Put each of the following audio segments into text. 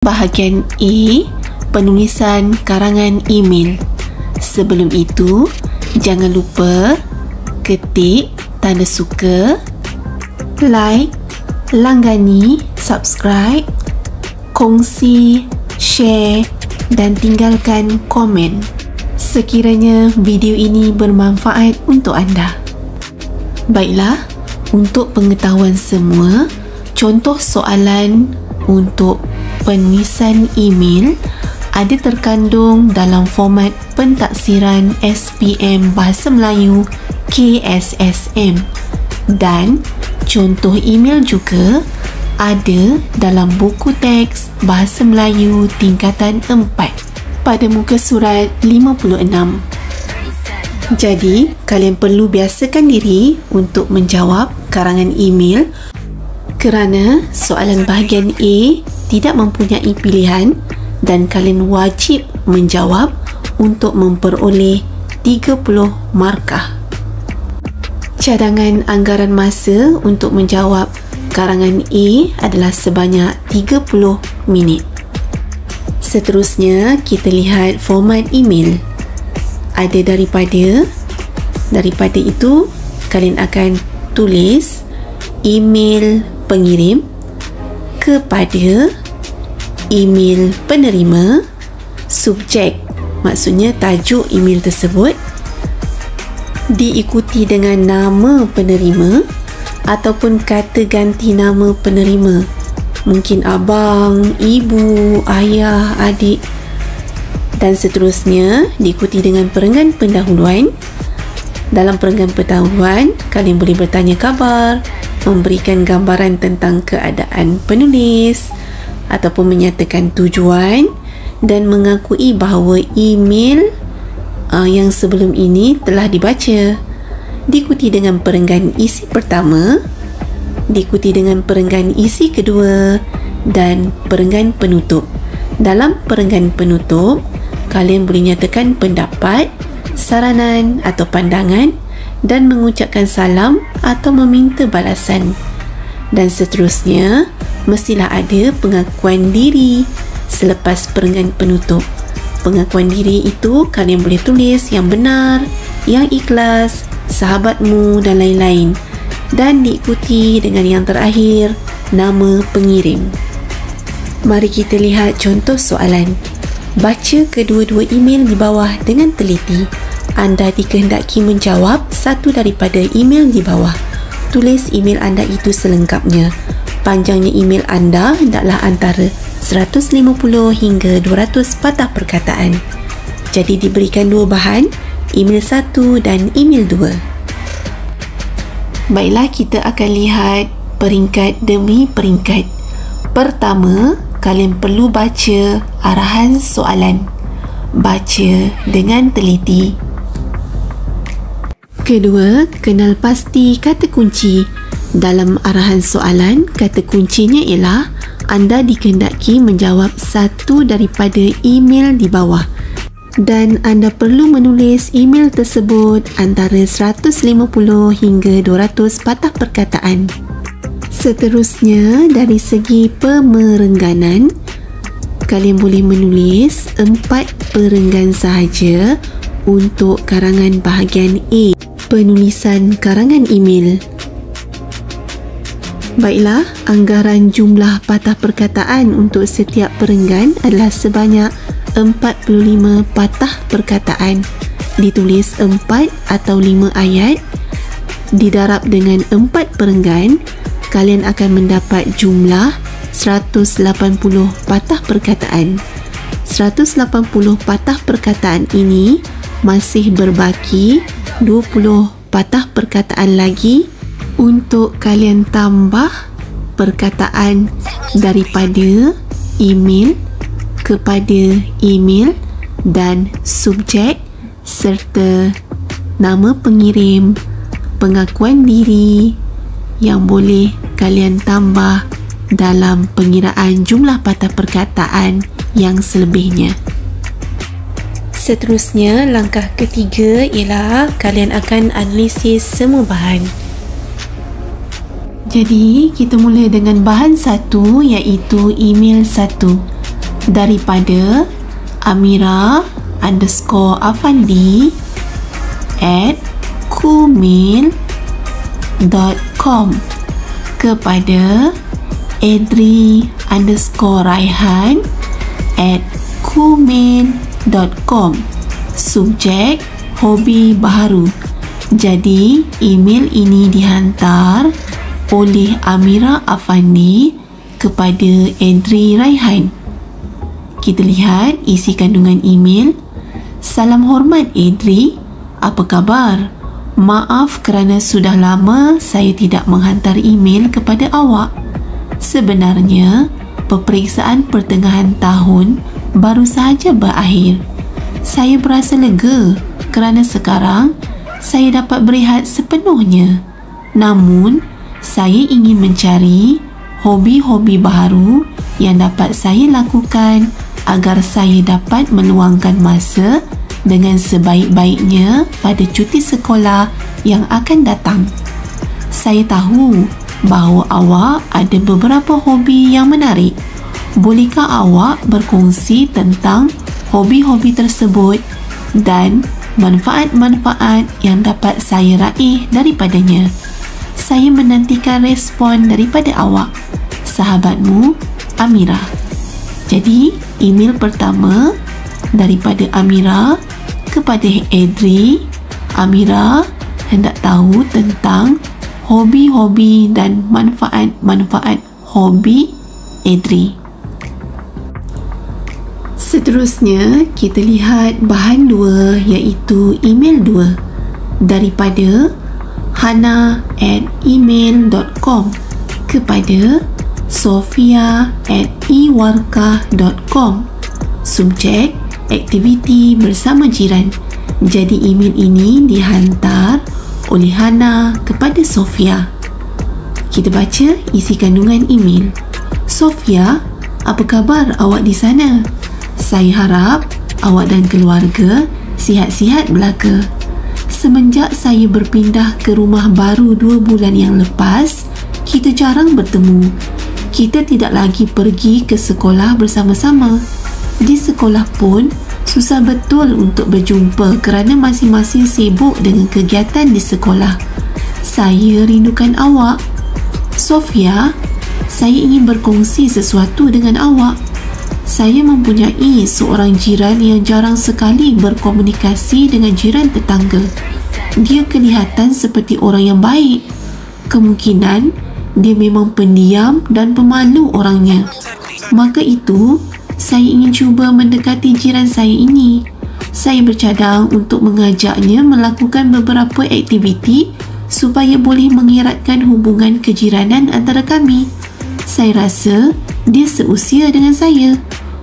Bahagian A, penulisan karangan email. Sebelum itu, jangan lupa ketik tanda suka, like, langgani, subscribe, kongsi, share dan tinggalkan komen sekiranya video ini bermanfaat untuk anda. Baiklah, untuk pengetahuan semua, contoh soalan untuk penulisan email ada terkandung dalam format pentaksiran SPM Bahasa Melayu KSSM dan contoh email juga ada dalam buku teks Bahasa Melayu tingkatan 4 pada muka surat 56. Jadi, kalian perlu biasakan diri untuk menjawab karangan email kerana soalan bahagian A tidak mempunyai pilihan dan kalian wajib menjawab untuk memperoleh 30 markah. Cadangan anggaran masa untuk menjawab karangan A adalah sebanyak 30 minit. Seterusnya, kita lihat format email. Ada daripada itu, kalian akan tulis email pengirim kepada email penerima, subjek maksudnya tajuk email tersebut, diikuti dengan nama penerima ataupun kata ganti nama penerima, mungkin abang, ibu, ayah, adik dan seterusnya, diikuti dengan perenggan pendahuluan. Dalam perenggan pendahuluan, kalian boleh bertanya khabar, memberikan gambaran tentang keadaan penulis ataupun menyatakan tujuan dan mengakui bahawa email yang sebelum ini telah dibaca. Diikuti dengan perenggan isi pertama, diikuti dengan perenggan isi kedua dan perenggan penutup. Dalam perenggan penutup, kalian boleh nyatakan pendapat, saranan atau pandangan dan mengucapkan salam atau meminta balasan. Dan seterusnya, mestilah ada pengakuan diri selepas perenggan penutup. Pengakuan diri itu kalian boleh tulis yang benar, yang ikhlas, sahabatmu dan lain-lain, dan diikuti dengan yang terakhir, nama pengirim. Mari kita lihat contoh soalan. Baca kedua-dua email di bawah dengan teliti. Anda dikehendaki menjawab satu daripada email di bawah. Tulis email anda itu selengkapnya. Panjangnya email anda hendaklah antara 150 hingga 200 patah perkataan. Jadi diberikan dua bahan, email 1 dan email 2. Baiklah, kita akan lihat peringkat demi peringkat. Pertama, kalian perlu baca arahan soalan. Baca dengan teliti. Kedua, kenal pasti kata kunci. Dalam arahan soalan, kata kuncinya ialah anda dikehendaki menjawab satu daripada email di bawah dan anda perlu menulis email tersebut antara 150 hingga 200 patah perkataan. Seterusnya, dari segi pemerengganan, kalian boleh menulis 4 perenggan sahaja untuk karangan bahagian A, penulisan karangan email. Baiklah, anggaran jumlah patah perkataan untuk setiap perenggan adalah sebanyak 45 patah perkataan. Ditulis 4 atau 5 ayat, didarab dengan 4 perenggan, kalian akan mendapat jumlah 180 patah perkataan. 180 patah perkataan ini masih berbaki 20 patah perkataan lagi untuk kalian tambah perkataan daripada email kepada email dan subjek serta nama pengirim, pengakuan diri yang boleh kalian tambah dalam pengiraan jumlah patah perkataan yang selebihnya. Seterusnya, langkah ketiga ialah kalian akan analisis semua bahan. Jadi, kita mula dengan bahan 1 iaitu email 1. daripada amira_afandi@kumail.com kepada edri_raihan@kumail.com. Subjek hobi baharu. Jadi email ini dihantar oleh Amira Afandi kepada Edri Raihan. Kita lihat isi kandungan email. Salam hormat Edri, apa khabar? Maaf kerana sudah lama saya tidak menghantar email kepada awak. Sebenarnya, peperiksaan pertengahan tahun baru sahaja berakhir. Saya berasa lega kerana sekarang saya dapat berehat sepenuhnya. Namun, saya ingin mencari hobi-hobi baharu yang dapat saya lakukan agar saya dapat meluangkan masa dengan sebaik-baiknya pada cuti sekolah yang akan datang. Saya tahu bahawa awak ada beberapa hobi yang menarik. Bolehkah awak berkongsi tentang hobi-hobi tersebut dan manfaat-manfaat yang dapat saya raih daripadanya? Saya menantikan respon daripada awak. Sahabatmu, Amira. Jadi, email pertama daripada Amira kepada Edri. Amira hendak tahu tentang hobi-hobi dan manfaat-manfaat hobi Edri. Seterusnya, kita lihat bahan 2 iaitu email 2 daripada hana@email.com kepada sofia@ewarkah.com. Subjek aktiviti bersama jiran. Jadi email ini dihantar oleh Hana kepada Sofia. Kita baca isi kandungan email. Sofia, apa khabar awak di sana? Saya harap awak dan keluarga sihat-sihat belaka. Semenjak saya berpindah ke rumah baru 2 bulan yang lepas, kita jarang bertemu. Kita tidak lagi pergi ke sekolah bersama-sama. Di sekolah pun susah betul untuk berjumpa kerana masing-masing sibuk dengan kegiatan di sekolah. Saya rindukan awak. Sofia, saya ingin berkongsi sesuatu dengan awak. Saya mempunyai seorang jiran yang jarang sekali berkomunikasi dengan jiran tetangga. Dia kelihatan seperti orang yang baik. Kemungkinan dia memang pendiam dan pemalu orangnya. Maka itu, saya ingin cuba mendekati jiran saya ini. Saya bercadang untuk mengajaknya melakukan beberapa aktiviti supaya boleh mengeratkan hubungan kejiranan antara kami. Saya rasa dia seusia dengan saya.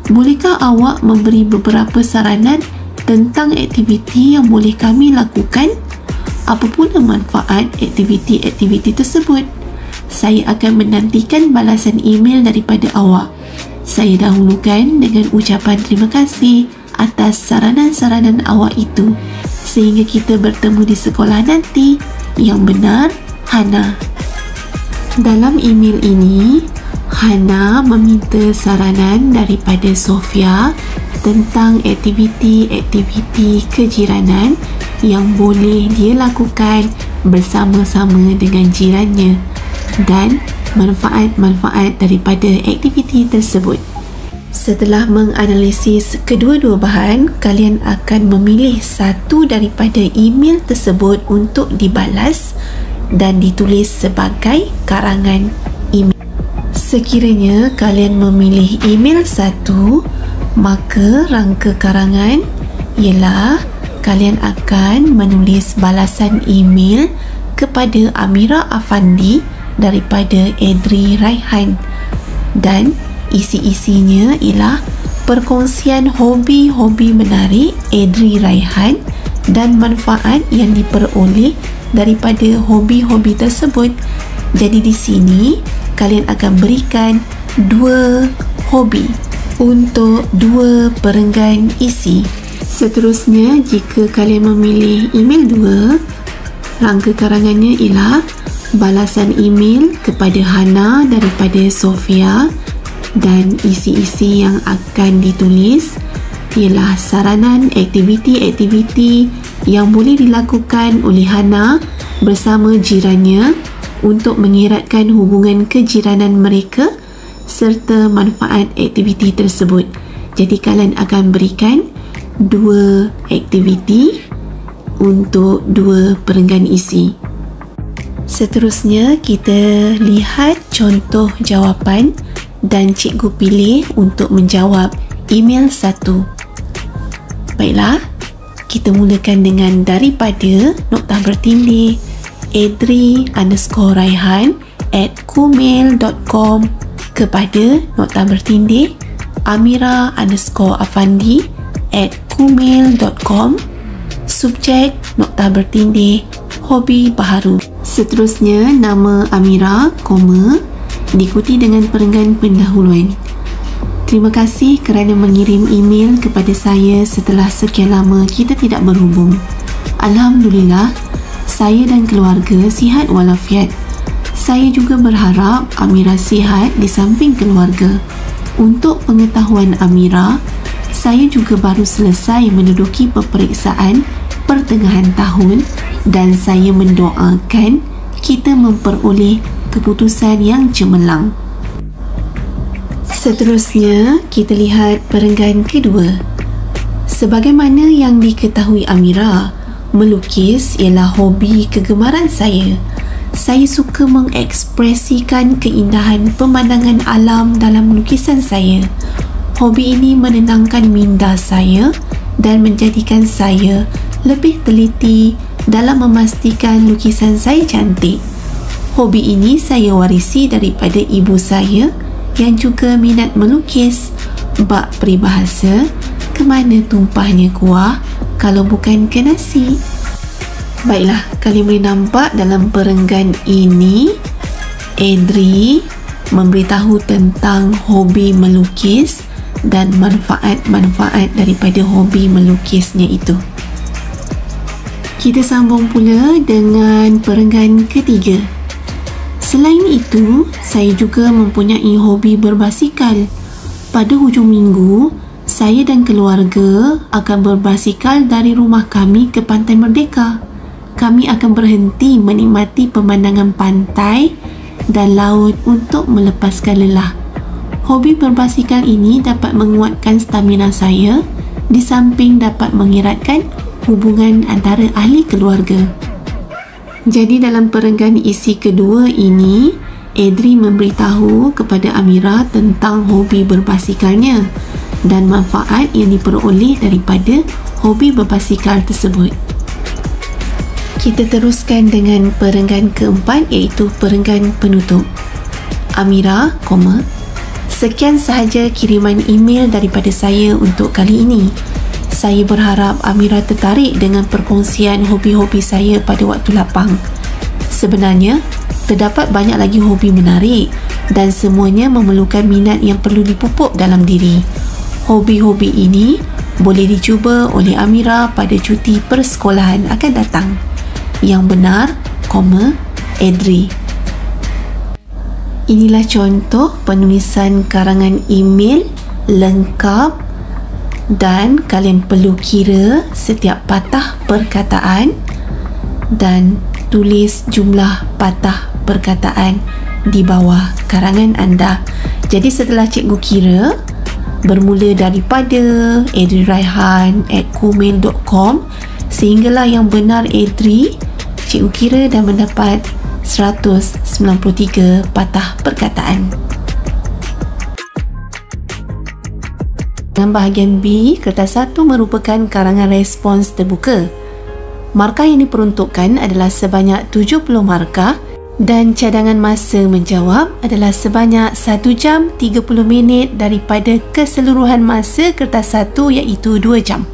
Bolehkah awak memberi beberapa saranan tentang aktiviti yang boleh kami lakukan? Apa pula manfaat aktiviti-aktiviti tersebut? Saya akan menantikan balasan email daripada awak. Saya dahulukan dengan ucapan terima kasih atas saranan-saranan awak itu. Sehingga kita bertemu di sekolah nanti. Yang benar, Hana. Dalam email ini, Hana meminta saranan daripada Sofia tentang aktiviti-aktiviti kejiranan yang boleh dia lakukan bersama-sama dengan jirannya dan manfaat-manfaat daripada aktiviti tersebut. Setelah menganalisis kedua-dua bahan, kalian akan memilih satu daripada email tersebut untuk dibalas dan ditulis sebagai karangan email. Sekiranya kalian memilih email satu, maka rangka karangan ialah kalian akan menulis balasan email kepada Amira Afandi daripada Edri Raihan dan isi-isinya ialah perkongsian hobi-hobi menarik Edri Raihan dan manfaat yang diperoleh daripada hobi-hobi tersebut. Jadi di sini kalian akan berikan 2 hobi untuk 2 perenggan isi. Seterusnya, jika kalian memilih email 2, rangka karangannya ialah balasan email kepada Hana daripada Sofia dan isi-isi yang akan ditulis ialah saranan aktiviti-aktiviti yang boleh dilakukan oleh Hana bersama jirannya untuk mengeratkan hubungan kejiranan mereka serta manfaat aktiviti tersebut. Jadi kalian akan berikan 2 aktiviti untuk 2 perenggan isi. Seterusnya kita lihat contoh jawapan dan cikgu pilih untuk menjawab email 1. Baiklah, kita mulakan dengan daripada nokta bertindih adri_raihan@gmail.com kepada nokta bertindih amira_afandi@gmail.com, subjek nokta bertindih hobi baharu. Seterusnya nama Amira, diikuti dengan perenggan pendahuluan. Terima kasih kerana mengirim email kepada saya setelah sekian lama kita tidak berhubung. Alhamdulillah, saya dan keluarga sihat walafiat. Saya juga berharap Amira sihat di samping keluarga. Untuk pengetahuan Amira, saya juga baru selesai menduduki peperiksaan pertengahan tahun dan saya mendoakan kita memperoleh keputusan yang cemerlang. Seterusnya, kita lihat perenggan kedua. Sebagaimana yang diketahui Amira, melukis ialah hobi kegemaran saya. Saya suka mengekspresikan keindahan pemandangan alam dalam lukisan saya. Hobi ini menenangkan minda saya dan menjadikan saya lebih teliti dalam memastikan lukisan saya cantik. Hobi ini saya warisi daripada ibu saya yang juga minat melukis. Bab peribahasa, kemana tumpahnya kuah kalau bukan ke nasi. Baiklah, kalian boleh nampak dalam perenggan ini Adri memberitahu tentang hobi melukis dan manfaat-manfaat daripada hobi melukisnya itu. Kita sambung pula dengan perenggan ketiga. Selain itu, saya juga mempunyai hobi berbasikal. Pada hujung minggu, saya dan keluarga akan berbasikal dari rumah kami ke Pantai Merdeka. Kami akan berhenti menikmati pemandangan pantai dan laut untuk melepaskan lelah. Hobi berbasikal ini dapat menguatkan stamina saya di samping dapat mengeratkan hubungan antara ahli keluarga. Jadi dalam perenggan isi kedua ini, Adri memberitahu kepada Amira tentang hobi berbasikalnya dan manfaat yang diperoleh daripada hobi berbasikal tersebut. Kita teruskan dengan perenggan keempat, iaitu perenggan penutup. Amira, sekian sahaja kiriman email daripada saya untuk kali ini. Saya berharap Amira tertarik dengan perkongsian hobi-hobi saya pada waktu lapang. Sebenarnya, terdapat banyak lagi hobi menarik dan semuanya memerlukan minat yang perlu dipupuk dalam diri. Hobi-hobi ini boleh dicuba oleh Amira pada cuti persekolahan akan datang. Yang benar, Adri. Inilah contoh penulisan karangan email lengkap dan kalian perlu kira setiap patah perkataan dan tulis jumlah patah perkataan di bawah karangan anda. Jadi setelah cikgu kira, bermula daripada adriraihan@gmail.com sehinggalah yang benar Adri, cikgu kira dan mendapat 193 patah perkataan. Dalam bahagian B, kertas 1 merupakan karangan respons terbuka. Markah yang diperuntukkan adalah sebanyak 70 markah dan cadangan masa menjawab adalah sebanyak 1 jam 30 minit daripada keseluruhan masa kertas 1 iaitu 2 jam.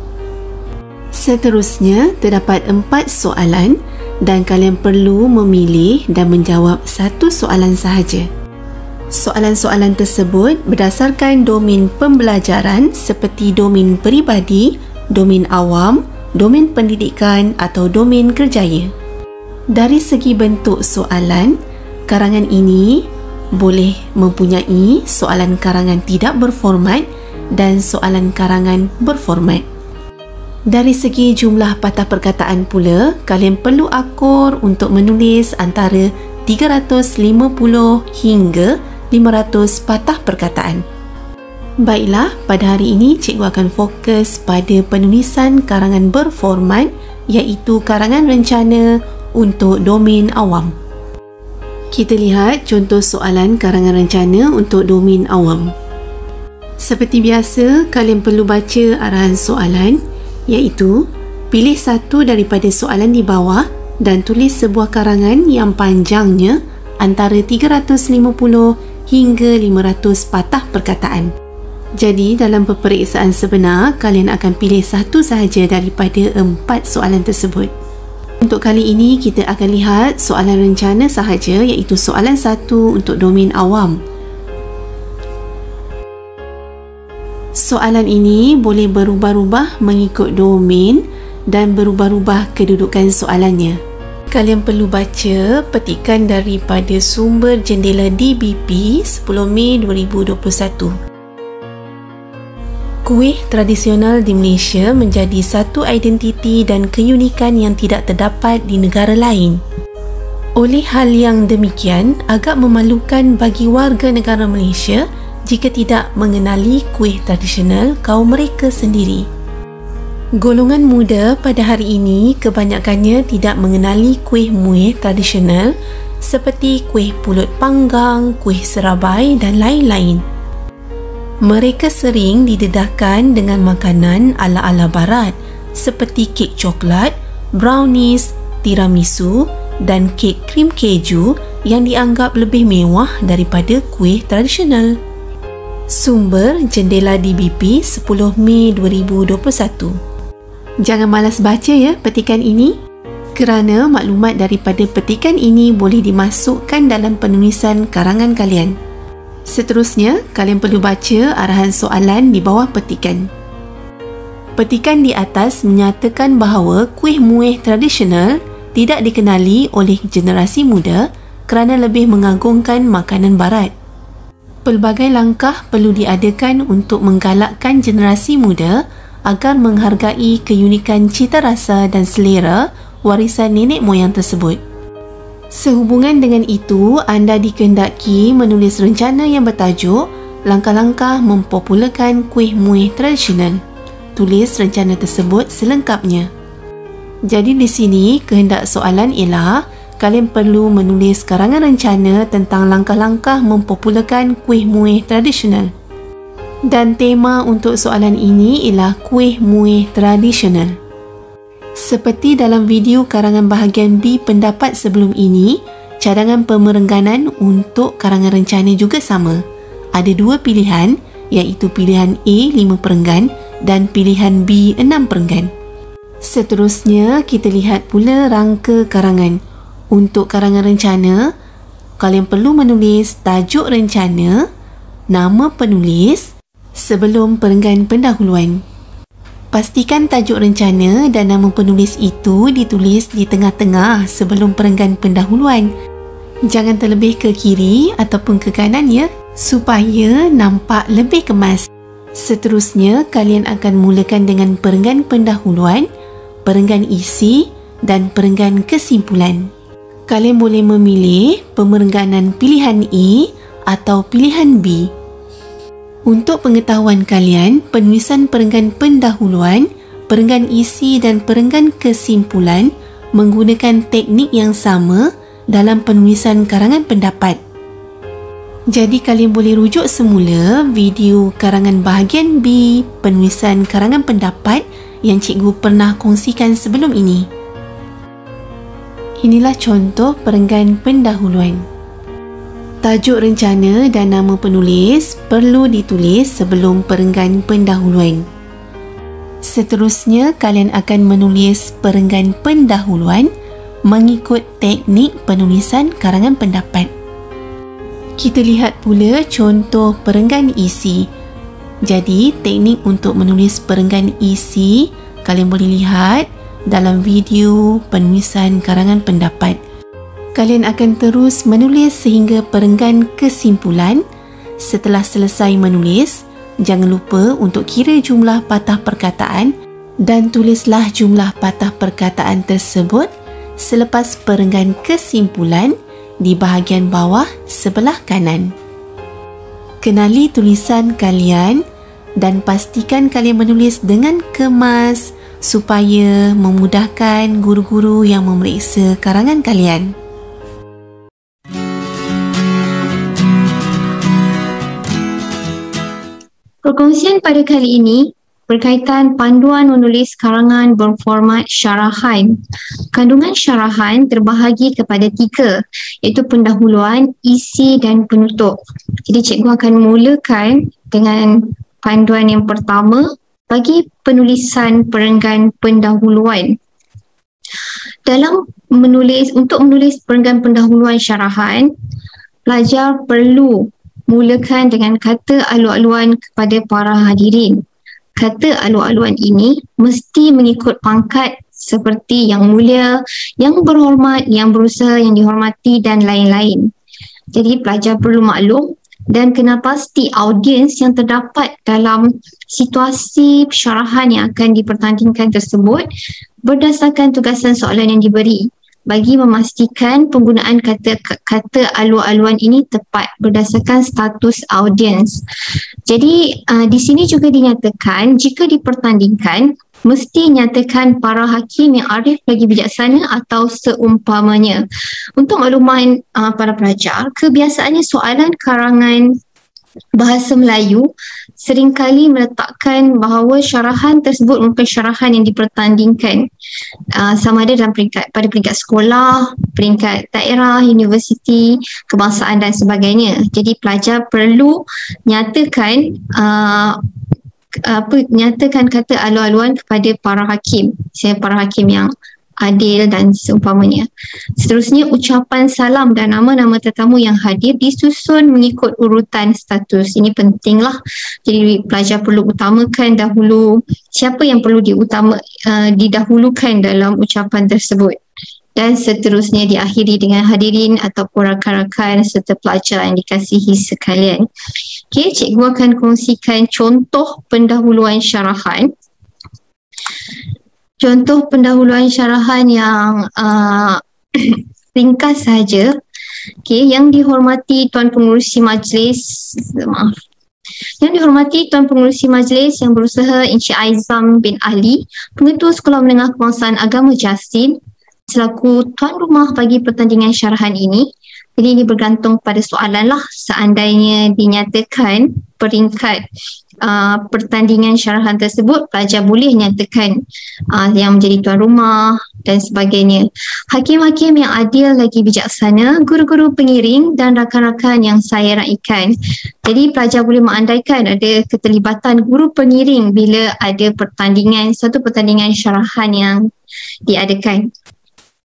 Seterusnya, terdapat 4 soalan dan kalian perlu memilih dan menjawab 1 soalan sahaja. Soalan-soalan tersebut berdasarkan domain pembelajaran seperti domain peribadi, domain awam, domain pendidikan atau domain kerjaya. Dari segi bentuk soalan, karangan ini boleh mempunyai soalan karangan tidak berformat dan soalan karangan berformat. Dari segi jumlah patah perkataan pula, kalian perlu akur untuk menulis antara 350 hingga 500 patah perkataan. Baiklah, pada hari ini cikgu akan fokus pada penulisan karangan berformat, iaitu karangan rencana untuk domain awam. Kita lihat contoh soalan karangan rencana untuk domain awam. Seperti biasa, kalian perlu baca arahan soalan, iaitu pilih satu daripada soalan di bawah dan tulis sebuah karangan yang panjangnya antara 350 hingga 500 patah perkataan. Jadi, dalam peperiksaan sebenar, kalian akan pilih satu sahaja daripada 4 soalan tersebut. Untuk kali ini, kita akan lihat soalan rencana sahaja, iaitu soalan 1 untuk domain awam. Soalan ini boleh berubah-ubah mengikut domain dan berubah-ubah kedudukan soalannya. Kalian perlu baca petikan daripada sumber jendela DBP 10 Mei 2021. Kuih tradisional di Malaysia menjadi satu identiti dan keunikan yang tidak terdapat di negara lain. Oleh hal yang demikian, agak memalukan bagi warga negara Malaysia jika tidak mengenali kuih tradisional kaum mereka sendiri. Golongan muda pada hari ini kebanyakannya tidak mengenali kuih muih tradisional seperti kuih pulut panggang, kuih serabai dan lain-lain. Mereka sering didedahkan dengan makanan ala-ala barat seperti kek coklat, brownies, tiramisu dan kek krim keju yang dianggap lebih mewah daripada kuih tradisional. Sumber jendela DBP 10 Mei 2021. Jangan malas baca ya petikan ini, kerana maklumat daripada petikan ini boleh dimasukkan dalam penulisan karangan kalian. Seterusnya, kalian perlu baca arahan soalan di bawah petikan. Petikan di atas menyatakan bahawa kuih muih tradisional tidak dikenali oleh generasi muda kerana lebih mengagungkan makanan barat. Pelbagai langkah perlu diadakan untuk menggalakkan generasi muda agar menghargai keunikan cita rasa dan selera warisan nenek moyang tersebut. Sehubungan dengan itu, anda dikehendaki menulis rencana yang bertajuk Langkah-langkah mempopularkan kuih muih tradisional. Tulis rencana tersebut selengkapnya. Jadi di sini, kehendak soalan ialah kalian perlu menulis karangan rencana tentang langkah-langkah mempopularkan kuih muih tradisional. Dan tema untuk soalan ini ialah kuih muih tradisional. Seperti dalam video karangan bahagian B pendapat sebelum ini, cadangan pemerengganan untuk karangan rencana juga sama. Ada 2 pilihan, iaitu pilihan A 5 perenggan dan pilihan B 6 perenggan. Seterusnya, kita lihat pula rangka karangan. Untuk karangan rencana, kalian perlu menulis tajuk rencana, nama penulis sebelum perenggan pendahuluan. Pastikan tajuk rencana dan nama penulis itu ditulis di tengah-tengah sebelum perenggan pendahuluan. Jangan terlebih ke kiri ataupun ke kanan ya, supaya nampak lebih kemas. Seterusnya, kalian akan mulakan dengan perenggan pendahuluan, perenggan isi dan perenggan kesimpulan. Kalian boleh memilih pemerengganan pilihan A atau pilihan B. Untuk pengetahuan kalian, penulisan perenggan pendahuluan, perenggan isi dan perenggan kesimpulan menggunakan teknik yang sama dalam penulisan karangan pendapat. Jadi kalian boleh rujuk semula video karangan bahagian B penulisan karangan pendapat yang cikgu pernah kongsikan sebelum ini. Inilah contoh perenggan pendahuluan. Tajuk rencana dan nama penulis perlu ditulis sebelum perenggan pendahuluan. Seterusnya, kalian akan menulis perenggan pendahuluan mengikut teknik penulisan karangan pendapat. Kita lihat pula contoh perenggan isi. Jadi, teknik untuk menulis perenggan isi kalian boleh lihat dalam video penulisan karangan pendapat. kalian akan terus menulis sehingga perenggan kesimpulan. Setelah selesai menulis, jangan lupa untuk kira jumlah patah perkataan dan tulislah jumlah patah perkataan tersebut selepas perenggan kesimpulan di bahagian bawah sebelah kanan. Kenali tulisan kalian dan pastikan kalian menulis dengan kemas supaya memudahkan guru-guru yang memeriksa karangan kalian. Perkongsian pada kali ini berkaitan panduan menulis karangan berformat syarahan. Kandungan syarahan terbahagi kepada 3, iaitu pendahuluan, isi dan penutup. Jadi cikgu akan mulakan dengan panduan yang pertama bagi penulisan perenggan pendahuluan. Untuk menulis perenggan pendahuluan syarahan, pelajar perlu mulakan dengan kata alu-aluan kepada para hadirin. Kata alu-aluan ini mesti mengikut pangkat seperti yang mulia, yang berhormat, yang berusaha, yang dihormati dan lain-lain. Jadi pelajar perlu maklum dan kena pasti audiens yang terdapat dalam situasi syarahan yang akan dipertandingkan tersebut berdasarkan tugasan soalan yang diberi, bagi memastikan penggunaan kata alu-aluan ini tepat berdasarkan status audiens. Jadi di sini juga dinyatakan jika dipertandingkan mesti nyatakan para hakim yang arif lagi bijaksana atau seumpamanya. Untuk makluman para pelajar, kebiasaannya soalan karangan bahasa Melayu seringkali meletakkan bahawa syarahan tersebut merupakan syarahan yang dipertandingkan sama ada dalam pada peringkat sekolah, peringkat daerah, universiti, kebangsaan dan sebagainya. Jadi pelajar perlu nyatakan kata alu-aluan kepada para hakim, para hakim yang adil dan seumpamanya. Seterusnya, ucapan salam dan nama-nama tetamu yang hadir disusun mengikut urutan status. Ini pentinglah. Jadi pelajar perlu utamakan dahulu siapa yang perlu didahulukan dalam ucapan tersebut. Dan seterusnya diakhiri dengan hadirin ataupun rakan-rakan serta pelajar yang dikasihi sekalian. Okey, cikgu akan kongsikan contoh pendahuluan syarahan. Contoh pendahuluan syarahan yang ringkas sahaja. Okey, yang dihormati Tuan Pengerusi Majlis, Yang dihormati Tuan Pengerusi Majlis yang berusaha Encik Aizam bin Ali, Pengetua Sekolah Menengah Kebangsaan Agama Jasin, selaku tuan rumah bagi pertandingan syarahan ini. Jadi ini bergantung pada soalan lah. Seandainya dinyatakan peringkat pertandingan syarahan tersebut, pelajar boleh nyatakan yang menjadi tuan rumah dan sebagainya. Hakim-hakim yang adil lagi bijaksana, guru-guru pengiring dan rakan-rakan yang saya raikan. Jadi pelajar boleh mengandaikan ada keterlibatan guru pengiring bila ada suatu pertandingan syarahan yang diadakan.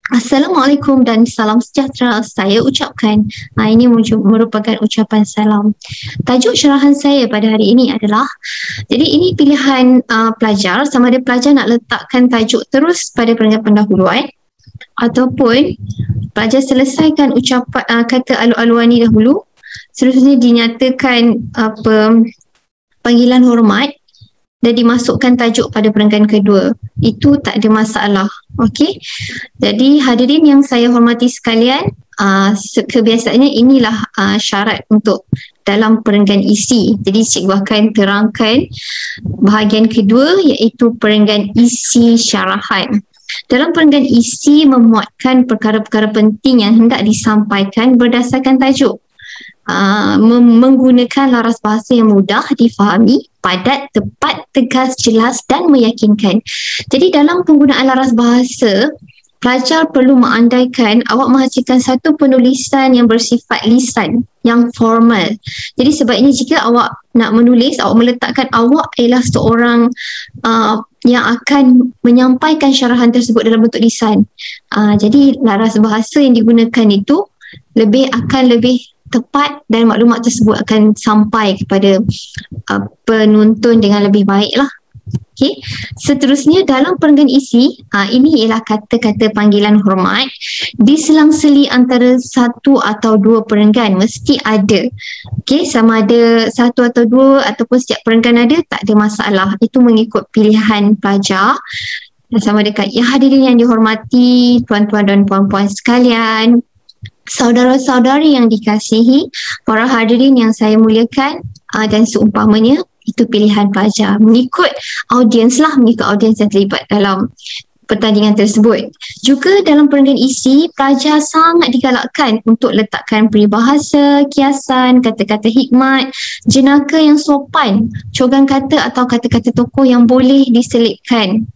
Assalamualaikum dan salam sejahtera saya ucapkan. Ini merupakan ucapan salam. Tajuk syarahan saya pada hari ini adalah, jadi ini pilihan pelajar, sama ada pelajar nak letakkan tajuk terus pada perenggan pendahuluan ataupun pelajar selesaikan ucapan kata alu-aluan ini dahulu, seterusnya dinyatakan panggilan hormat dan dimasukkan tajuk pada perenggan kedua. Itu tak ada masalah. Okey. Jadi hadirin yang saya hormati sekalian, kebiasaannya inilah syarat untuk dalam perenggan isi. Jadi cikgu akan terangkan bahagian kedua, iaitu perenggan isi syarahan. Dalam perenggan isi memuatkan perkara-perkara penting yang hendak disampaikan berdasarkan tajuk. Menggunakan laras bahasa yang mudah difahami, padat, tepat, tegas, jelas dan meyakinkan. Jadi dalam penggunaan laras bahasa, pelajar perlu mengandaikan awak menghasilkan satu penulisan yang bersifat lisan, yang formal. Jadi sebab ini jika awak nak menulis, awak meletakkan awak ialah seorang yang akan menyampaikan syarahan tersebut dalam bentuk lisan. Jadi laras bahasa yang digunakan itu akan lebih tepat dan maklumat tersebut akan sampai kepada penonton dengan lebih baik lah. Okey. Seterusnya dalam perenggan isi, ini ialah kata-kata panggilan hormat. Diselang-seli antara satu atau dua perenggan mesti ada. Okey, sama ada satu atau dua ataupun setiap perenggan ada, tak ada masalah. Itu mengikut pilihan pelajar. Dan sama dekat ya hadirin yang dihormati, tuan-tuan dan puan-puan sekalian, saudara-saudari yang dikasihi, para hadirin yang saya muliakan, dan seumpamanya, itu pilihan pelajar mengikut audiens yang terlibat dalam pertandingan tersebut. Juga dalam perenggan isi, pelajar sangat digalakkan untuk letakkan peribahasa, kiasan, kata-kata hikmat, jenaka yang sopan, cogan kata atau kata-kata tokoh yang boleh diselipkan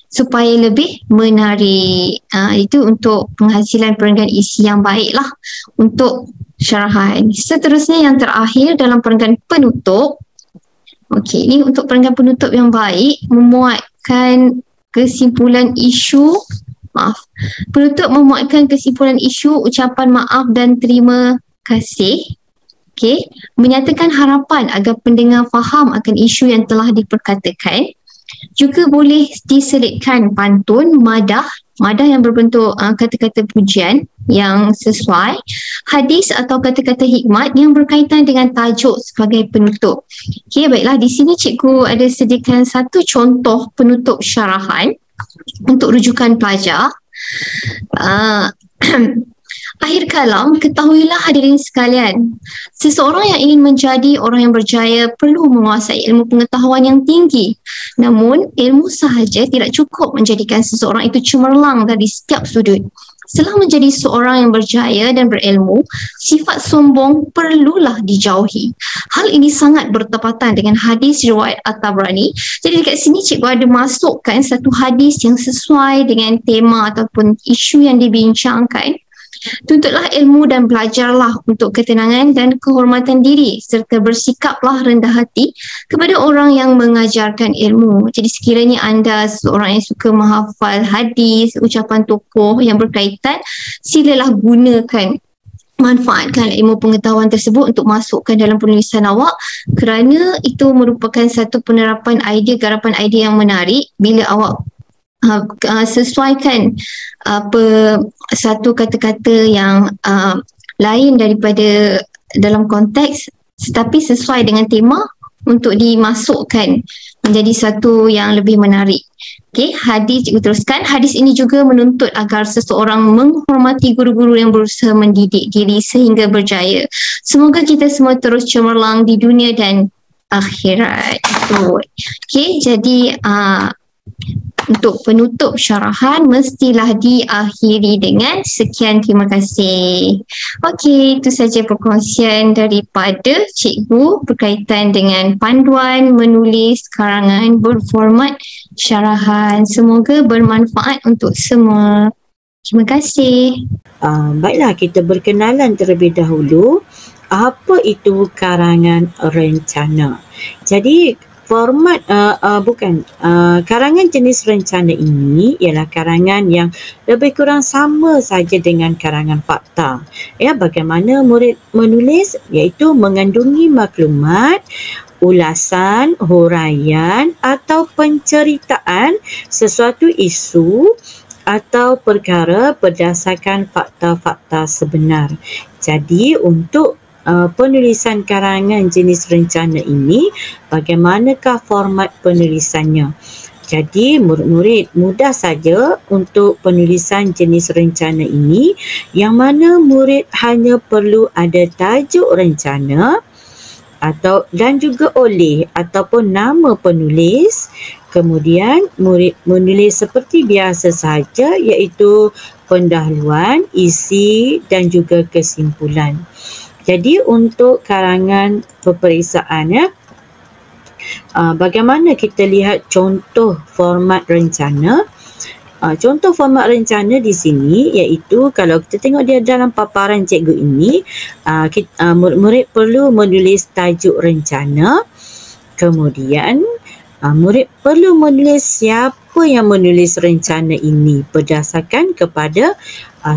supaya lebih menarik. Itu untuk penghasilan perenggan isi yang baiklah untuk syarahan. Seterusnya yang terakhir dalam perenggan penutup. Okey, ini untuk perenggan penutup yang baik, memuatkan kesimpulan isu. Penutup memuatkan kesimpulan isu, ucapan maaf dan terima kasih. Okey, menyatakan harapan agar pendengar faham akan isu yang telah diperkatakan. Juga boleh diselitkan pantun, madah yang berbentuk kata-kata pujian yang sesuai, hadis atau kata-kata hikmat yang berkaitan dengan tajuk sebagai penutup. Okey, baiklah, di sini cikgu ada sediakan satu contoh penutup syarahan untuk rujukan pelajar. Akhir kalam, ketahuilah hadirin sekalian, seseorang yang ingin menjadi orang yang berjaya perlu menguasai ilmu pengetahuan yang tinggi. Namun, ilmu sahaja tidak cukup menjadikan seseorang itu cemerlang dari setiap sudut. Setelah menjadi seorang yang berjaya dan berilmu, sifat sombong perlulah dijauhi. Hal ini sangat bertepatan dengan hadis riwayat At-Tabrani. Jadi dekat sini cikgu ada masukkan satu hadis yang sesuai dengan tema ataupun isu yang dibincangkan. Tuntutlah ilmu dan belajarlah untuk ketenangan dan kehormatan diri serta bersikaplah rendah hati kepada orang yang mengajarkan ilmu. Jadi sekiranya anda seorang yang suka menghafal hadis, ucapan tokoh yang berkaitan, silalah gunakan, manfaatkan ilmu pengetahuan tersebut untuk masukkan dalam penulisan awak, kerana itu merupakan satu penerapan idea, garapan idea yang menarik bila awak sesuaikan satu kata-kata yang lain daripada dalam konteks tetapi sesuai dengan tema untuk dimasukkan menjadi satu yang lebih menarik. Okey, hadis cikgu teruskan. Hadis ini juga menuntut agar seseorang menghormati guru-guru yang berusaha mendidik diri sehingga berjaya. Semoga kita semua terus cemerlang di dunia dan akhirat. Okey, jadi untuk penutup syarahan mestilah diakhiri dengan sekian, terima kasih. Okey, itu saja perkongsian daripada cikgu berkaitan dengan panduan menulis karangan berformat syarahan. Semoga bermanfaat untuk semua. Terima kasih. Baiklah, kita berkenalan terlebih dahulu. Apa itu karangan rencana? Jadi format karangan jenis rencana ini ialah karangan yang lebih kurang sama saja dengan karangan fakta. Ya, bagaimana murid menulis, iaitu mengandungi maklumat, ulasan, huraian atau penceritaan sesuatu isu atau perkara berdasarkan fakta-fakta sebenar. Jadi untuk penulisan karangan jenis rencana ini, bagaimanakah format penulisannya? Jadi murid-murid mudah saja untuk penulisan jenis rencana ini, yang mana murid hanya perlu ada tajuk rencana dan juga oleh ataupun nama penulis. Kemudian murid menulis seperti biasa saja, iaitu pendahuluan, isi dan juga kesimpulan. Jadi untuk karangan peperiksaan, bagaimana kita lihat contoh format rencana. Contoh format rencana di sini iaitu, kalau kita tengok dia dalam paparan cikgu ini, murid perlu menulis tajuk rencana. Kemudian murid perlu menulis siapa yang menulis rencana ini berdasarkan kepada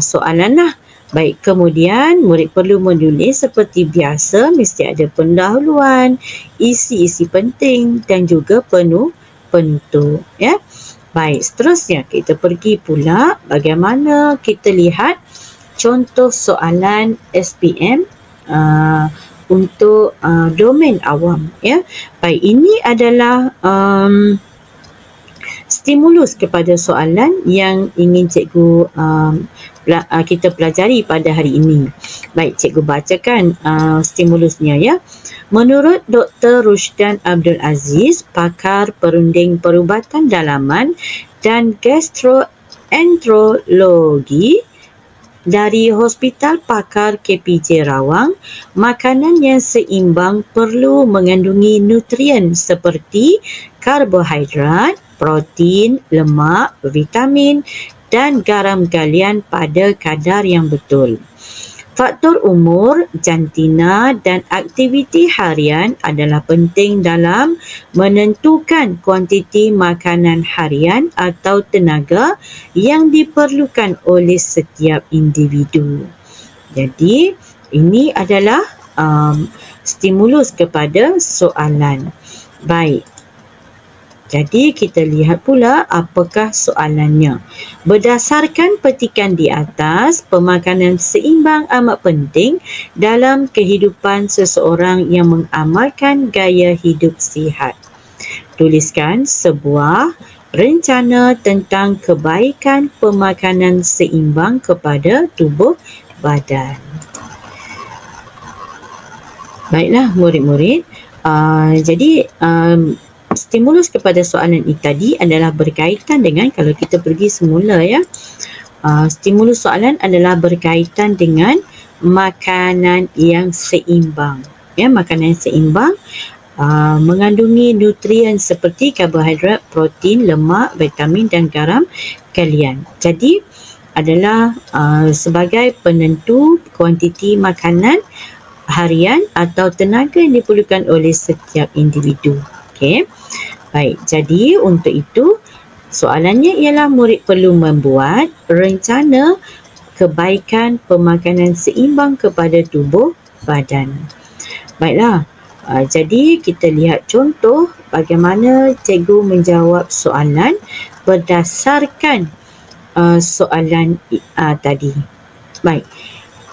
soalan. Baik, kemudian murid perlu menulis seperti biasa, mesti ada pendahuluan, isi-isi penting dan juga penutur. Ya. Baik, seterusnya kita pergi pula bagaimana kita lihat contoh soalan SPM untuk domain awam. Ya. Baik, ini adalah stimulus kepada soalan yang ingin cikgu kita pelajari pada hari ini. Baik, cikgu bacakan stimulusnya ya. Menurut Dr. Rusdan Abdul Aziz, pakar perunding perubatan dalaman dan gastroenterologi dari Hospital Pakar KPJ Rawang, makanan yang seimbang perlu mengandungi nutrien seperti karbohidrat, protein, lemak, vitamin dan garam galian pada kadar yang betul. Faktor umur, jantina dan aktiviti harian adalah penting dalam menentukan kuantiti makanan harian atau tenaga yang diperlukan oleh setiap individu. Jadi, ini adalah stimulus kepada soalan. Baik. Jadi kita lihat pula apakah soalannya. Berdasarkan petikan di atas, pemakanan seimbang amat penting dalam kehidupan seseorang yang mengamalkan gaya hidup sihat. Tuliskan sebuah rencana tentang kebaikan pemakanan seimbang kepada tubuh badan. Baiklah murid-murid. Jadi stimulus kepada soalan ini tadi adalah berkaitan dengan, kalau kita pergi semula ya, stimulus soalan adalah berkaitan dengan makanan yang seimbang. Ya, makanan yang seimbang mengandungi nutrien seperti karbohidrat, protein, lemak, vitamin dan garam galian. Jadi adalah sebagai penentu kuantiti makanan harian atau tenaga yang diperlukan oleh setiap individu. Okey. Baik, jadi untuk itu soalannya ialah murid perlu membuat rencana kebaikan pemakanan seimbang kepada tubuh badan. Baiklah. Jadi kita lihat contoh bagaimana cikgu menjawab soalan berdasarkan soalan tadi. Baik.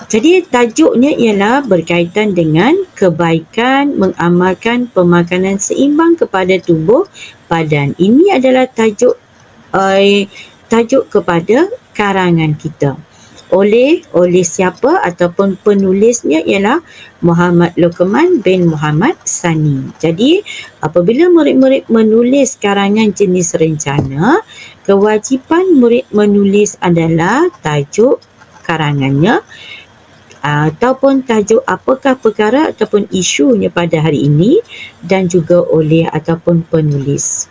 Jadi tajuknya ialah berkaitan dengan kebaikan mengamalkan pemakanan seimbang kepada tubuh badan. Ini adalah tajuk kepada karangan kita. Oleh siapa ataupun penulisnya ialah Muhammad Luqman bin Muhammad Sani. Jadi apabila murid-murid menulis karangan jenis rencana, kewajipan murid menulis adalah tajuk karangannya ataupun tajuk apakah perkara ataupun isunya pada hari ini dan juga oleh ataupun penulis.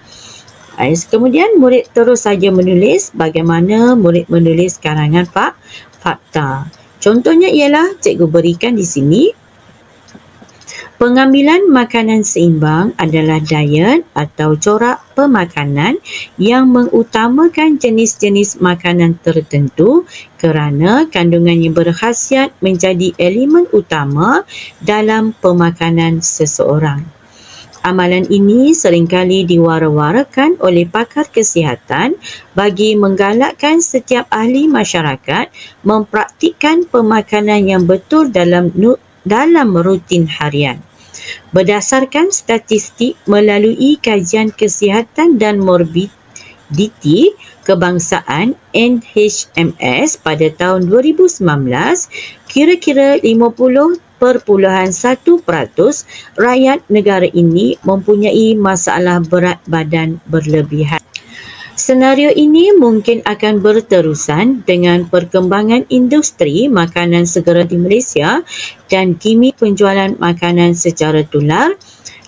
Kemudian murid terus saja menulis bagaimana murid menulis karangan fakta. Contohnya ialah cikgu berikan di sini. Pengambilan makanan seimbang adalah diet atau corak pemakanan yang mengutamakan jenis-jenis makanan tertentu kerana kandungannya berkhasiat menjadi elemen utama dalam pemakanan seseorang. Amalan ini seringkali diwara-warakan oleh pakar kesihatan bagi menggalakkan setiap ahli masyarakat mempraktikkan pemakanan yang betul dalam rutin harian. Berdasarkan statistik melalui kajian kesihatan dan morbiditi kebangsaan NHMS pada tahun 2019, kira-kira 50.1% rakyat negara ini mempunyai masalah berat badan berlebihan. Senario ini mungkin akan berterusan dengan perkembangan industri makanan segera di Malaysia dan gimik penjualan makanan secara tular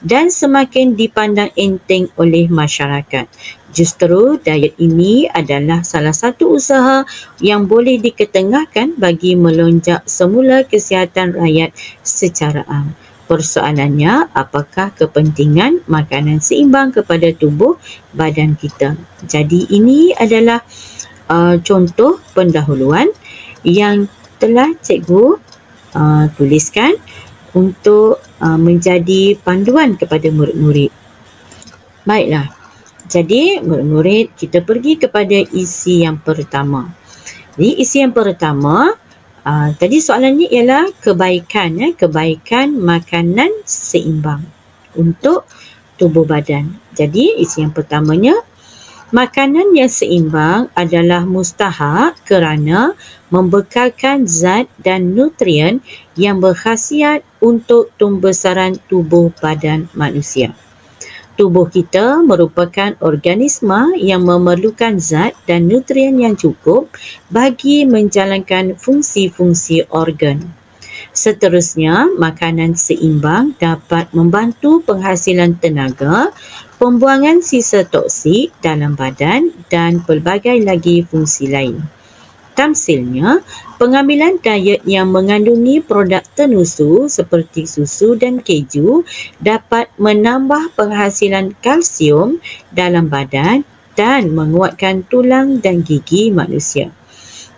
dan semakin dipandang enteng oleh masyarakat. Justru diet ini adalah salah satu usaha yang boleh diketengahkan bagi melonjak semula kesihatan rakyat secara am. Persoalannya, apakah kepentingan makanan seimbang kepada tubuh badan kita? Jadi ini adalah contoh pendahuluan yang telah cikgu tuliskan untuk menjadi panduan kepada murid-murid. Baiklah. Jadi murid-murid, kita pergi kepada isi yang pertama. Jadi isi yang pertama, tadi soalannya ialah kebaikan, kebaikan makanan seimbang untuk tubuh badan. Jadi isi yang pertamanya, makanan yang seimbang adalah mustahak kerana membekalkan zat dan nutrien yang berkhasiat untuk pembesaran tubuh badan manusia. Tubuh kita merupakan organisma yang memerlukan zat dan nutrien yang cukup bagi menjalankan fungsi-fungsi organ. Seterusnya, makanan seimbang dapat membantu penghasilan tenaga, pembuangan sisa toksik dalam badan dan pelbagai lagi fungsi lain. Tamsilnya, pengambilan diet yang mengandungi produk tenusu seperti susu dan keju dapat menambah penghasilan kalsium dalam badan dan menguatkan tulang dan gigi manusia.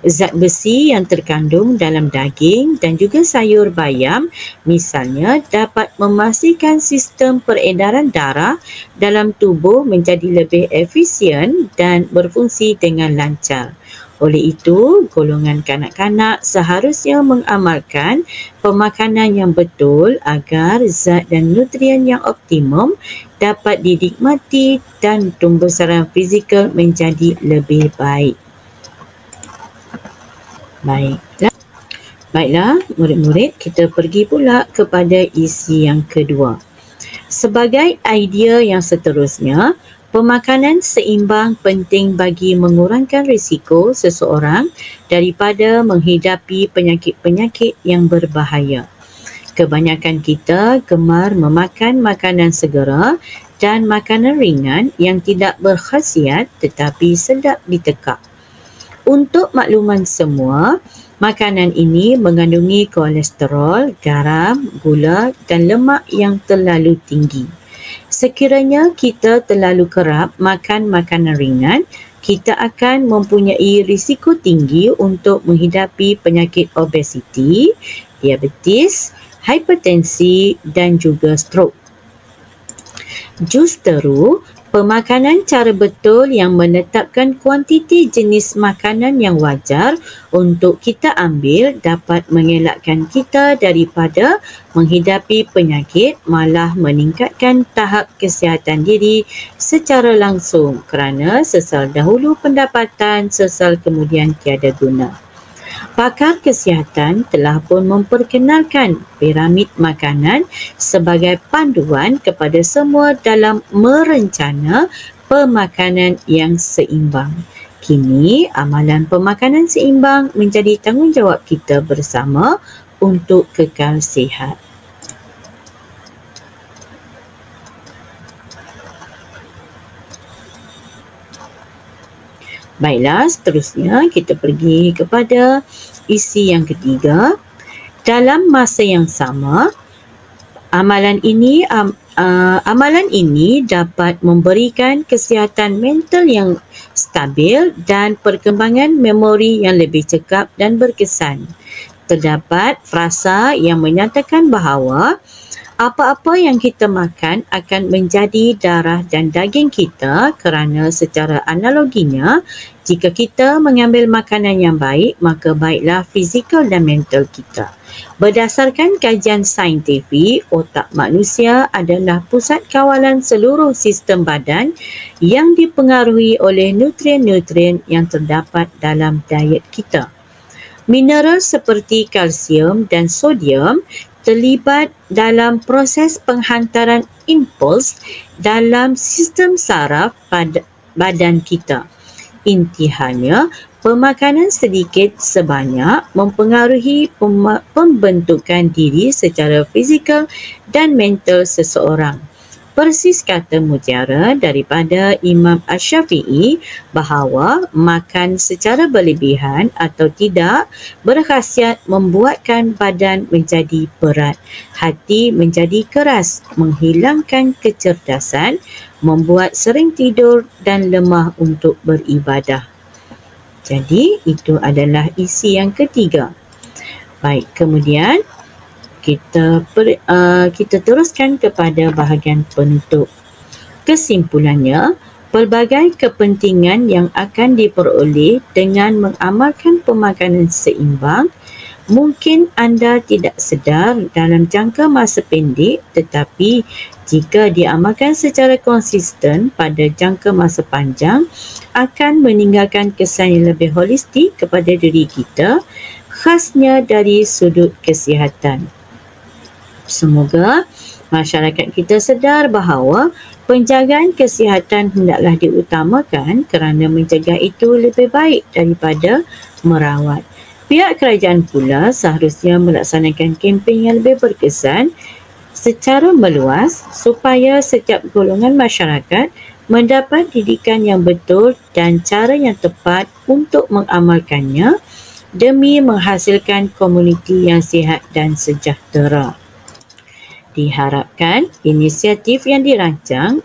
Zat besi yang terkandung dalam daging dan juga sayur bayam misalnya dapat memastikan sistem peredaran darah dalam tubuh menjadi lebih efisien dan berfungsi dengan lancar. Oleh itu, golongan kanak-kanak seharusnya mengamalkan pemakanan yang betul agar zat dan nutrien yang optimum dapat dinikmati dan pembesaran fizikal menjadi lebih baik. Baiklah, murid-murid, kita pergi pula kepada isi yang kedua. Sebagai idea yang seterusnya, pemakanan seimbang penting bagi mengurangkan risiko seseorang daripada menghidapi penyakit-penyakit yang berbahaya. Kebanyakan kita gemar memakan makanan segera dan makanan ringan yang tidak berkhasiat tetapi sedap ditekak. Untuk makluman semua, makanan ini mengandungi kolesterol, garam, gula dan lemak yang terlalu tinggi. Sekiranya kita terlalu kerap makan makanan ringan, kita akan mempunyai risiko tinggi untuk menghidapi penyakit obesiti, diabetes, hipertensi dan juga stroke. Justeru, pemakanan cara betul yang menetapkan kuantiti jenis makanan yang wajar untuk kita ambil dapat mengelakkan kita daripada menghidapi penyakit, malah meningkatkan tahap kesihatan diri secara langsung kerana sesal dahulu pendapatan, sesal kemudian tiada guna. Pakar kesihatan telah pun memperkenalkan piramid makanan sebagai panduan kepada semua dalam merencana pemakanan yang seimbang. Kini, amalan pemakanan seimbang menjadi tanggungjawab kita bersama untuk kekal sihat. Baiklah, seterusnya kita pergi kepada isi yang ketiga. Dalam masa yang sama, amalan ini dapat memberikan kesihatan mental yang stabil dan perkembangan memori yang lebih cekap dan berkesan. Terdapat frasa yang menyatakan bahawa apa-apa yang kita makan akan menjadi darah dan daging kita kerana secara analoginya, jika kita mengambil makanan yang baik, maka baiklah fizikal dan mental kita. Berdasarkan kajian saintifik, otak manusia adalah pusat kawalan seluruh sistem badan yang dipengaruhi oleh nutrien-nutrien yang terdapat dalam diet kita. Mineral seperti kalsium dan sodium terlibat dalam proses penghantaran impuls dalam sistem saraf pada badan kita. Intihannya, pemakanan sedikit sebanyak mempengaruhi pembentukan diri secara fizikal dan mental seseorang. Persis kata mutiara daripada Imam Asy-Syafi'i bahawa makan secara berlebihan atau tidak berkhasiat membuatkan badan menjadi berat, hati menjadi keras, menghilangkan kecerdasan, membuat sering tidur dan lemah untuk beribadah. Jadi itu adalah isi yang ketiga. Baik, kemudian kita teruskan kepada bahagian penutup. Kesimpulannya, pelbagai kepentingan yang akan diperoleh dengan mengamalkan pemakanan seimbang. Mungkin anda tidak sedar dalam jangka masa pendek, tetapi jika diamalkan secara konsisten pada jangka masa panjang, akan meninggalkan kesan yang lebih holistik kepada diri kita, khasnya dari sudut kesihatan. Semoga masyarakat kita sedar bahawa penjagaan kesihatan hendaklah diutamakan kerana mencegah itu lebih baik daripada merawat. Pihak kerajaan pula seharusnya melaksanakan kempen yang lebih berkesan secara meluas supaya setiap golongan masyarakat mendapat didikan yang betul dan cara yang tepat untuk mengamalkannya demi menghasilkan komuniti yang sihat dan sejahtera. Diharapkan inisiatif yang dirancang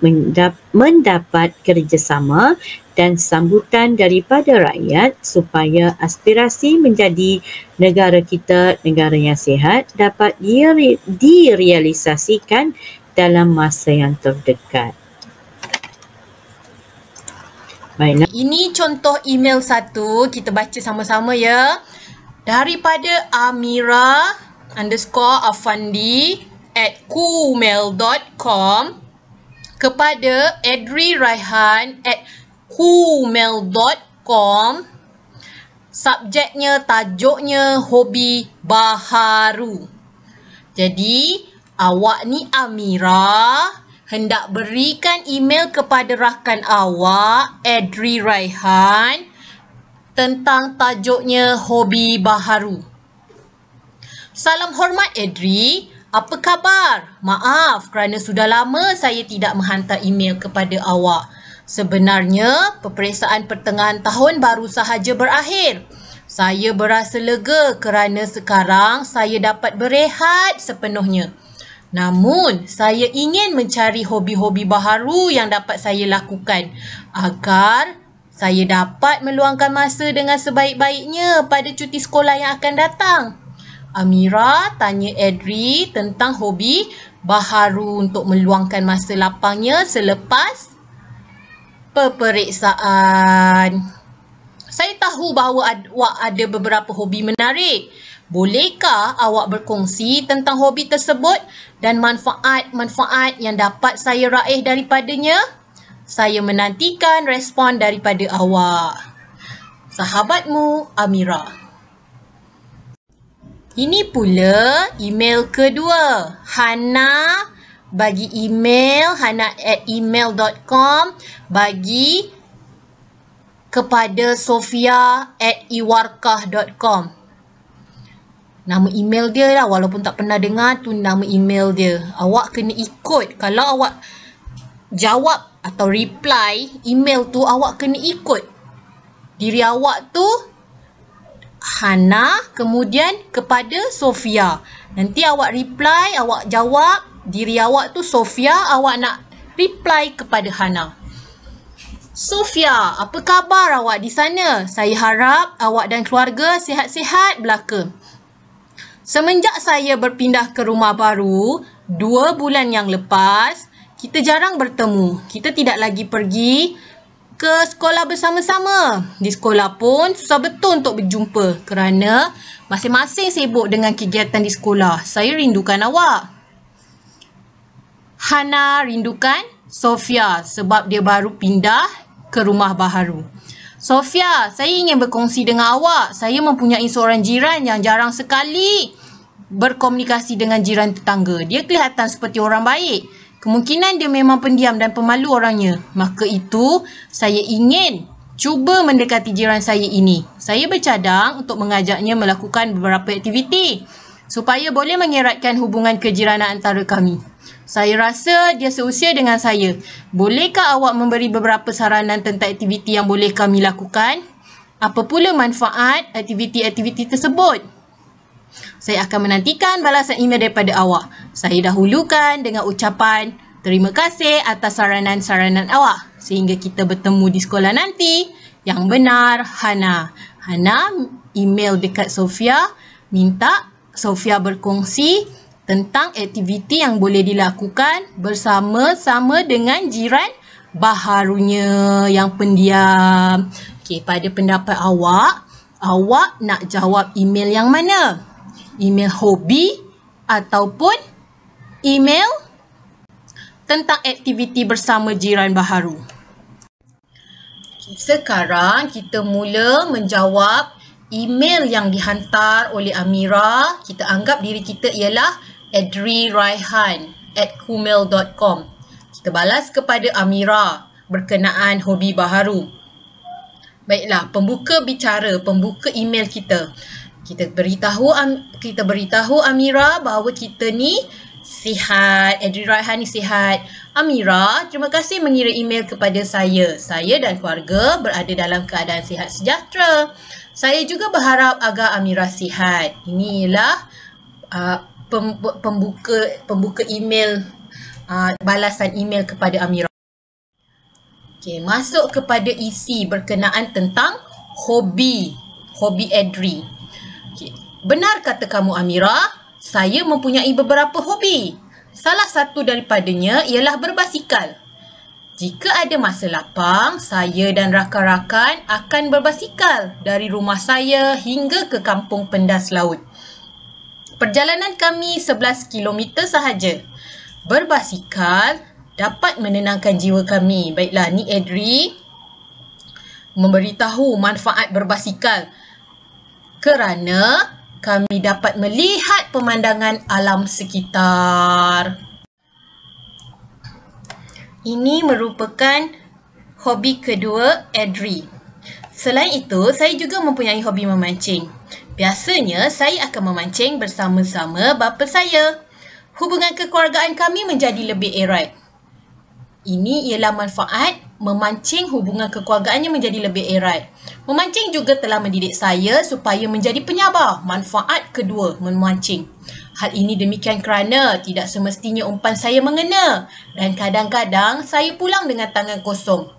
mendapat kerjasama dan sambutan daripada rakyat supaya aspirasi menjadi negara kita negara yang sihat dapat direalisasikan dalam masa yang terdekat. Baiklah. Ini contoh email satu, kita baca sama-sama ya. Daripada Amira_Afandi@kumail.com kepada edryraihan@kumail.com. Subjeknya, tajuknya hobi baharu. Jadi, awak ni Amira hendak berikan email kepada rakan awak, Edri Raihan, tentang tajuknya hobi baharu. Salam hormat Edri, apa khabar? Maaf kerana sudah lama saya tidak menghantar email kepada awak. Sebenarnya, peperiksaan pertengahan tahun baru sahaja berakhir. Saya berasa lega kerana sekarang saya dapat berehat sepenuhnya. Namun, saya ingin mencari hobi-hobi baharu yang dapat saya lakukan agar saya dapat meluangkan masa dengan sebaik-baiknya pada cuti sekolah yang akan datang. Amira tanya Edri tentang hobi baharu untuk meluangkan masa lapangnya selepas peperiksaan. Saya tahu bahawa awak ada beberapa hobi menarik. Bolehkah awak berkongsi tentang hobi tersebut dan manfaat-manfaat yang dapat saya raih daripadanya? Saya menantikan respon daripada awak. Sahabatmu, Amira. Ini pula email kedua. Hana bagi email, hana@email.com bagi kepada sofia@iwarkah.com. Nama email dia lah, walaupun tak pernah dengar tu nama email dia. Awak kena ikut. Kalau awak jawab atau reply email tu, awak kena ikut. Diri awak tu Hana, kemudian kepada Sofia. Nanti awak reply, awak jawab, diri awak tu Sofia, awak nak reply kepada Hana. Sofia, apa khabar awak di sana? Saya harap awak dan keluarga sihat-sihat belaka. Semenjak saya berpindah ke rumah baru 2 bulan yang lepas, kita jarang bertemu. Kita tidak lagi pergi ke sekolah bersama-sama. Di sekolah pun susah betul untuk berjumpa kerana masing-masing sibuk dengan kegiatan di sekolah. Saya rindukan awak. Hana rindukan Sofia sebab dia baru pindah ke rumah baharu. Sofia, saya ingin berkongsi dengan awak. Saya mempunyai seorang jiran yang jarang sekali berkomunikasi dengan jiran tetangga. Dia kelihatan seperti orang baik. Kemungkinan dia memang pendiam dan pemalu orangnya. Maka itu, saya ingin cuba mendekati jiran saya ini. Saya bercadang untuk mengajaknya melakukan beberapa aktiviti supaya boleh mengeratkan hubungan kejiranan antara kami. Saya rasa dia seusia dengan saya. Bolehkah awak memberi beberapa saranan tentang aktiviti yang boleh kami lakukan? Apa pula manfaat aktiviti-aktiviti tersebut? Saya akan menantikan balasan email daripada awak. Saya dahulukan dengan ucapan terima kasih atas saranan-saranan awak. Sehingga kita bertemu di sekolah nanti. Yang benar, Hana. Hana email dekat Sofia, minta Sofia berkongsi tentang aktiviti yang boleh dilakukan bersama-sama dengan jiran baharunya yang pendiam. Okey, pada pendapat awak nak jawab email yang mana? Email hobi ataupun email tentang aktiviti bersama jiran baharu? Okay, sekarang kita mula menjawab email yang dihantar oleh Amira. Kita anggap diri kita ialah adriraihan@kumail.com. Kita balas kepada Amira berkenaan hobi baharu. Baiklah, pembuka email kita. Kita beritahu Amira bahawa kita ni sihat, Adri Raihan ni sihat. Amira, terima kasih mengirim email kepada saya. Saya dan keluarga berada dalam keadaan sihat sejahtera. Saya juga berharap agar Amira sihat. Ini ialah pembuka email, balasan email kepada Amira. Okey, masuk kepada isi berkenaan tentang hobi Adri. Okey, benar kata kamu Amira? Saya mempunyai beberapa hobi. Salah satu daripadanya ialah berbasikal. Jika ada masa lapang, saya dan rakan-rakan akan berbasikal dari rumah saya hingga ke Kampung Pendas Laut. Perjalanan kami 11 km sahaja. Berbasikal dapat menenangkan jiwa kami. Baiklah, ni Adri memberitahu manfaat berbasikal kerana kami dapat melihat pemandangan alam sekitar. Ini merupakan hobi kedua Adri. Selain itu, saya juga mempunyai hobi memancing. Biasanya, saya akan memancing bersama-sama bapa saya. Hubungan kekeluargaan kami menjadi lebih erat. Ini ialah manfaat memancing, hubungan kekeluargaannya menjadi lebih erat. Memancing juga telah mendidik saya supaya menjadi penyabar. Manfaat kedua memancing. Hal ini demikian kerana tidak semestinya umpan saya mengena dan kadang-kadang saya pulang dengan tangan kosong.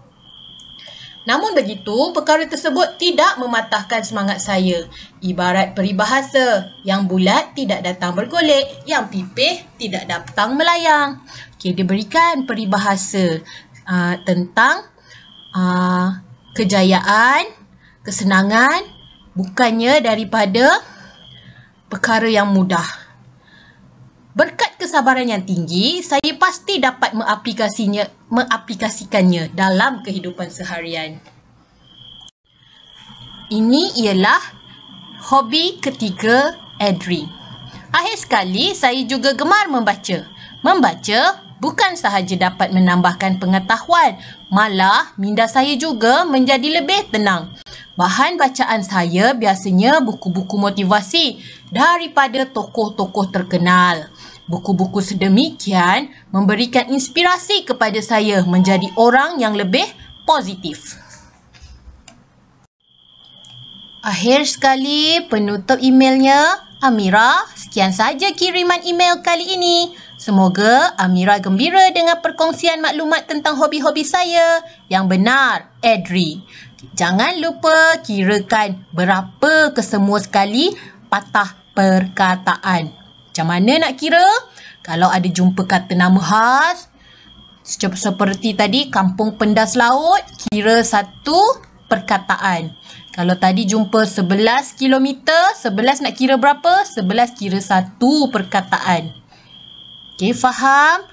Namun begitu, perkara tersebut tidak mematahkan semangat saya. Ibarat peribahasa, yang bulat tidak datang bergolek, yang pipih tidak datang melayang. Okey, dia berikan peribahasa tentang kejayaan, kesenangan bukannya daripada perkara yang mudah. Berkat kesabaran yang tinggi, saya pasti dapat mengaplikasikannya dalam kehidupan seharian. Ini ialah hobi ketiga Adri. Akhir sekali, saya juga gemar membaca. Membaca bukan sahaja dapat menambahkan pengetahuan, malah minda saya juga menjadi lebih tenang. Bahan bacaan saya biasanya buku-buku motivasi daripada tokoh-tokoh terkenal. Buku-buku sedemikian memberikan inspirasi kepada saya menjadi orang yang lebih positif. Akhir sekali, penutup emailnya, Amira, sekian saja kiriman email kali ini. Semoga Amira gembira dengan perkongsian maklumat tentang hobi-hobi saya. Yang benar, Adri. Jangan lupa kirakan berapa kesemua sekali patah perkataan. Macam mana nak kira? Kalau ada jumpa kata nama khas, seperti tadi, Kampung Pendas Laut, kira satu perkataan. Kalau tadi jumpa 11 kilometer, 11 nak kira berapa? 11 kira satu perkataan. Okey, faham?